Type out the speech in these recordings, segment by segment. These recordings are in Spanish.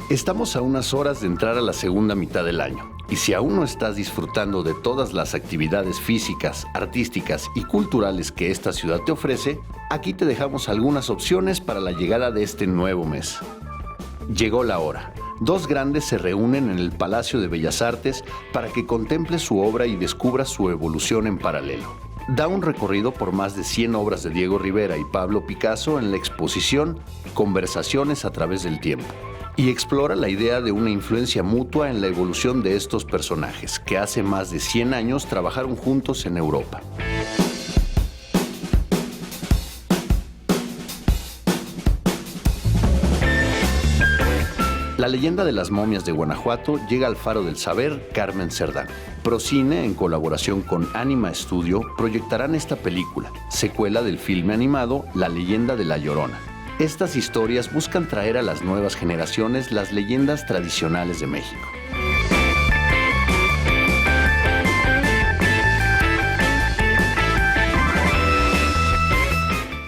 Estamos a unas horas de entrar a la segunda mitad del año, y si aún no estás disfrutando de todas las actividades físicas, artísticas y culturales que esta ciudad te ofrece, aquí te dejamos algunas opciones para la llegada de este nuevo mes. Llegó la hora. Dos grandes se reúnen en el Palacio de Bellas Artes para que contemples su obra y descubras su evolución en paralelo. Da un recorrido por más de 100 obras de Diego Rivera y Pablo Picasso en la exposición Conversaciones a través del tiempo, y explora la idea de una influencia mutua en la evolución de estos personajes que hace más de 100 años trabajaron juntos en Europa. La leyenda de las momias de Guanajuato llega al Faro del Saber Carmen Cerdán. Procine, en colaboración con Anima Studio, proyectarán esta película, secuela del filme animado La leyenda de La Llorona. Estas historias buscan traer a las nuevas generaciones las leyendas tradicionales de México.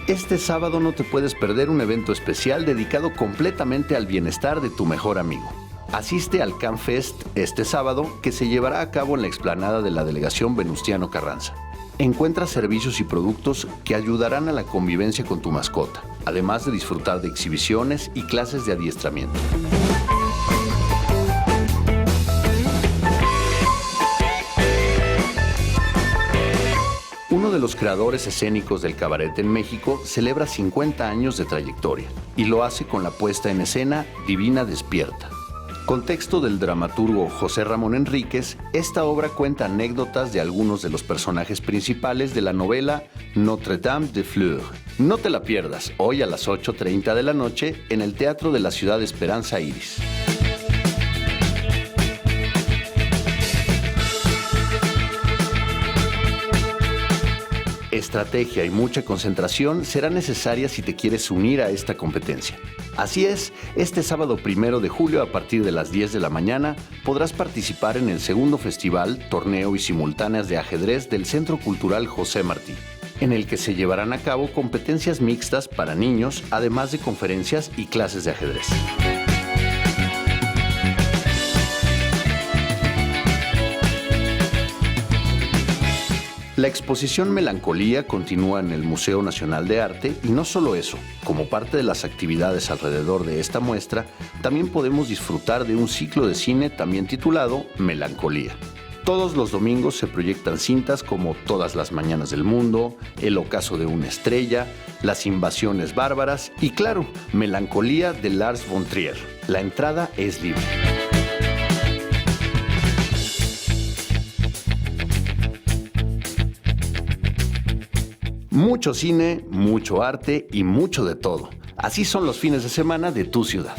Este sábado no te puedes perder un evento especial dedicado completamente al bienestar de tu mejor amigo. Asiste al CanFest este sábado, que se llevará a cabo en la explanada de la Delegación Venustiano Carranza. Encuentra servicios y productos que ayudarán a la convivencia con tu mascota, además de disfrutar de exhibiciones y clases de adiestramiento. Uno de los creadores escénicos del cabaret en México celebra 50 años de trayectoria y lo hace con la puesta en escena Divina Despierta. Con texto del dramaturgo José Ramón Enríquez, esta obra cuenta anécdotas de algunos de los personajes principales de la novela Notre Dame de Fleurs. No te la pierdas, hoy a las 8:30 de la noche en el Teatro de la Ciudad Esperanza Iris. Estrategia y mucha concentración será necesaria si te quieres unir a esta competencia. Así es, este sábado 1 de julio a partir de las 10 de la mañana podrás participar en el segundo festival, torneo y simultáneas de ajedrez del Centro Cultural José Martí, en el que se llevarán a cabo competencias mixtas para niños, además de conferencias y clases de ajedrez. La exposición Melancolía continúa en el Museo Nacional de Arte y no solo eso, como parte de las actividades alrededor de esta muestra, también podemos disfrutar de un ciclo de cine también titulado Melancolía. Todos los domingos se proyectan cintas como Todas las mañanas del mundo, El ocaso de una estrella, Las invasiones bárbaras y, claro, Melancolía de Lars von Trier. La entrada es libre. Mucho cine, mucho arte y mucho de todo. Así son los fines de semana de tu ciudad.